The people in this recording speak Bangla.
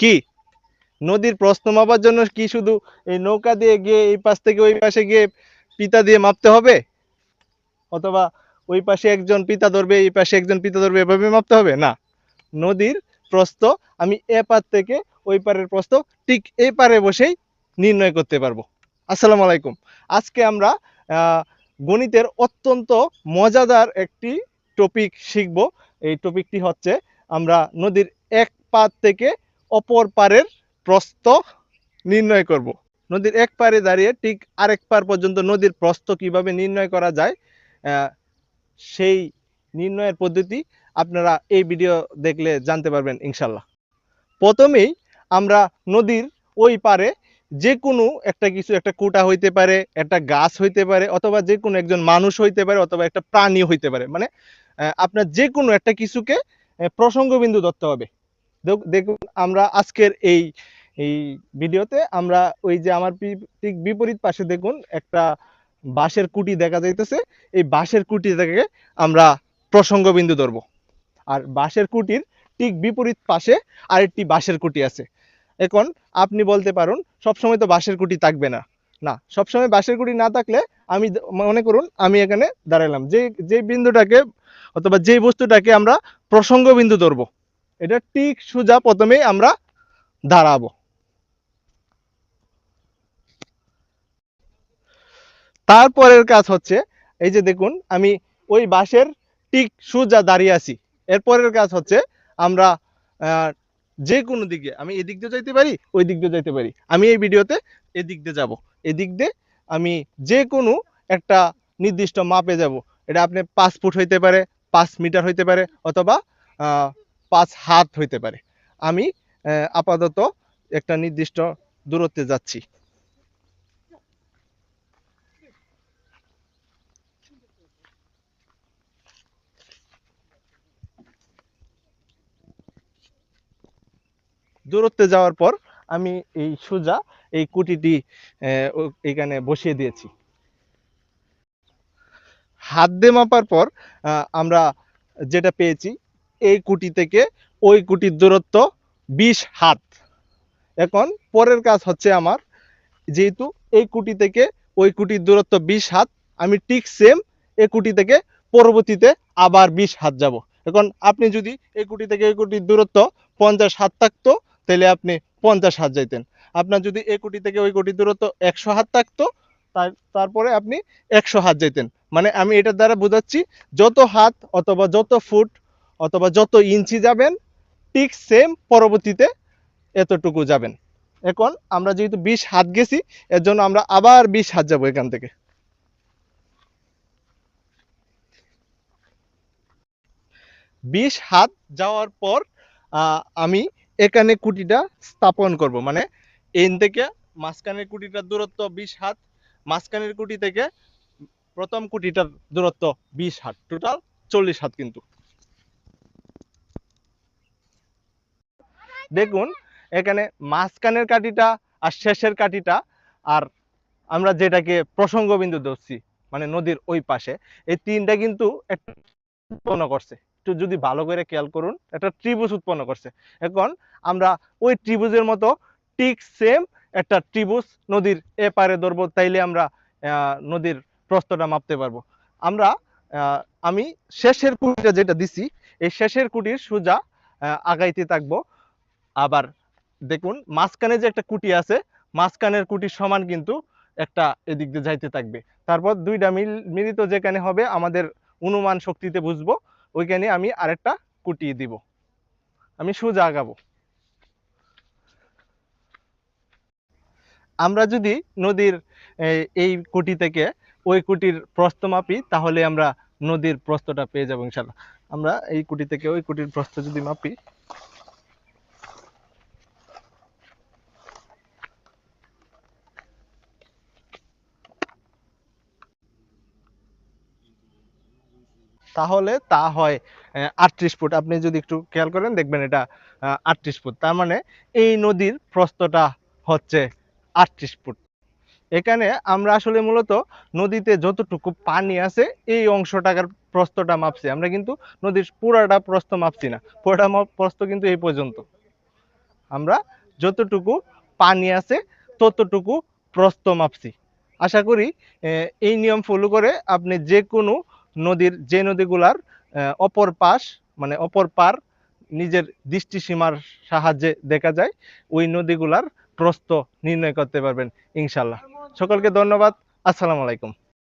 কি নদীর প্রস্থ মাপার জন্য কি শুধু এই নৌকা দিয়ে গিয়ে এই পাশ থেকে ওই পাশে গিয়ে পিতা দিয়ে মাপতে হবে, অথবা ওই পাশে একজন পিতা ধরবে এই পাশে একজন পিতা ধরবে, এভাবে মাপতে হবে না। নদীর প্রস্থ আমি এ পার থেকে ওই পারের প্রস্থ ঠিক এই পারে বসেই নির্ণয় করতে পারবো। আসসালামু আলাইকুম। আজকে আমরা গণিতের অত্যন্ত মজাদার একটি টপিক শিখব। এই টপিকটি হচ্ছে আমরা নদীর এক পার থেকে অপর পারের প্রস্থ নির্ণয় করব। নদীর এক পারে দাঁড়িয়ে ঠিক আরেক পার পর্যন্ত নদীর প্রস্থ কিভাবে নির্ণয় করা যায় সেই নির্ণয়ের পদ্ধতি আপনারা এই ভিডিও দেখলে জানতে পারবেন ইনশাল্লাহ। প্রথমেই আমরা নদীর ওই পারে যে কোনো একটা কিছু, একটা কুটা হইতে পারে, একটা গাছ হইতে পারে, অথবা যে কোনো একজন মানুষ হইতে পারে, অথবা একটা প্রাণী হইতে পারে, মানে আপনার যে কোনো একটা কিছুকে প্রসঙ্গ বিন্দু ধরতে হবে। দেখুন আমরা আজকের এই এই ভিডিওতে আমরা ওই যে আমার ঠিক বিপরীত পাশে দেখুন একটা বাঁশের কুটি দেখা যাইতেছে। এই বাঁশের কুটি থেকে আমরা প্রসঙ্গ বিন্দু ধরবো। আর বাঁশের কুটির ঠিক বিপরীত পাশে আরেকটি বাঁশের কুটি আছে। এখন আপনি বলতে পারুন সবসময় তো বাঁশের কুটি থাকবে না। না, সবসময় বাঁশের কুটি না থাকলে আমি মনে করুন আমি এখানে দাঁড়ালাম, যে বিন্দুটাকে অথবা যে বস্তুটাকে আমরা প্রসঙ্গ বিন্দু ধরবো, এটা ঠিক সোজা প্রথমেই আমরা দাঁড়াবো। তারপরের কাজ হচ্ছে এই যে দেখুন আমি ওই বাঁশের ঠিক সোজা দাঁড়িয়ে আছি। এরপরের কাজ হচ্ছে আমরা যে কোনো দিকে, আমি এদিক দিয়ে যাইতে পারি, ওই দিক দিয়ে যাইতে পারি। আমি এই ভিডিওতে এদিক দিয়ে যাব। এদিক দিয়ে আমি যে কোনো একটা নির্দিষ্ট মাপে যাব। এটা আপনি 5 ফুট হইতে পারে, 5 মিটার হইতে পারে, অথবা 5 হাত হইতে পারে। আমি আপাতত একটা নির্দিষ্ট দূরত্বে যাচ্ছি। দূরত্বে যাওয়ার পর আমি এই সোজা এই কুটিটি এখানে বসিয়ে দিয়েছি। হাত দিয়ে মাপার পর আমরা যেটা পেয়েছি, এই কুটি থেকে ওই কুটির দূরত্ব 20 হাত। এখন পরের কাজ হচ্ছে আমার, যেহেতু এই কুটি থেকে ওই কুটির দূরত্ব 20 হাত, আমি ঠিক সেম এই কুটি থেকে পরবর্তীতে আবার 20 হাত যাব। এখন আপনি যদি এই কুটি থেকে এই কুটির দূরত্ব 50 হাত থাকতো, তাহলে আপনি 50 হাত যাইতেন। আপনার যদি এই কুটি থেকে ওই কুটির দূরত্ব 100 হাত থাকতো, তারপরে আপনি 100 হাত যাইতেন। মানে আমি এটার দ্বারা বোঝাচ্ছি, যত হাত অথবা যত ফুট অথবা যত ইঞ্চি যাবেন, ঠিক সেম পরবর্তীতে এতটুকু যাবেন। এখন আমরা যেহেতু 20 হাত গেছি, এর জন্য আমরা আবার 20 হাত যাবো এখান থেকে। বিশ হাত যাওয়ার পর আমি এখানে কুটিটা স্থাপন করব। মানে এন থেকে মাঝখানের কুটিটার দূরত্ব 20 হাত, মাঝখানের কুটি থেকে প্রথম কুটিটার দূরত্ব 20 হাত, টোটাল 40 হাত। কিন্তু দেখুন এখানে মাঝখানের কাঠিটা আর শেষের কাঠিটা, আর আমরা যেটাকে প্রসঙ্গ বিন্দু ধরছি মানে নদীর ওই পাশে, এই তিনটা কিন্তু একটা উৎপন্ন করছে। একটু যদি ভালো করে খেয়াল করুন, একটা ত্রিভুজ উৎপন্ন করছে। এখন আমরা ওই ত্রিভুজের মতো ঠিক সেম একটা ত্রিভুজ নদীর এপারে ধরবো, তাইলে আমরা নদীর প্রস্থটা মাপতে পারবো। আমরা আমি শেষের কুটিটা যেটা দিছি, এই শেষের কুটির সোজা আগাইতে থাকবো। আবার দেখুন মাঝখানে যে একটা কুটি আছে, মাঝখানের কুটির সমান কিন্তু একটা এদিক দিয়ে যাইতে থাকবে। তারপর দুইটা মিলিত যেখানে হবে আমাদের অনুমান শক্তিতে বুঝবো, ওইখানে আমি আরেকটা কুটি দিব। আমি সোজা আগাবো। আমরা যদি নদীর এই কুটি থেকে ওই কুটির প্রস্থ মাপি, তাহলে আমরা নদীর প্রস্থটা পেয়ে যাবো ইনশাল্লাহ। আমরা এই কুটি থেকে ওই কুটির প্রস্থ যদি মাপি, তাহলে তা হয় 38 ফুট। আপনি যদি একটু খেয়াল করেন দেখবেন এটা 38 ফুট। তার মানে এই নদীর প্রস্থটা হচ্ছে 38 ফুট। এখানে আমরা আসলে মূলত নদীতে যতটুকু পানি আছে এই অংশটার প্রস্থটা মাপছি। আমরা কিন্তু নদীর পুরাটা প্রস্থ মাপছি না, পুরাটা প্রস্থ কিন্তু এই পর্যন্ত। আমরা যতটুকু পানি আছে ততটুকু প্রস্থ মাপছি। আশা করি এই নিয়ম ফলো করে আপনি যে কোনো নদীর, যে নদীগুলার অপর পাশ মানে অপর পার নিজের দৃষ্টিসীমার সাহায্যে দেখা যায়, ওই নদীগুলার প্রস্থ নির্ণয় করতে পারবেন ইনশাল্লাহ। সকলকে ধন্যবাদ। আসসালামু আলাইকুম।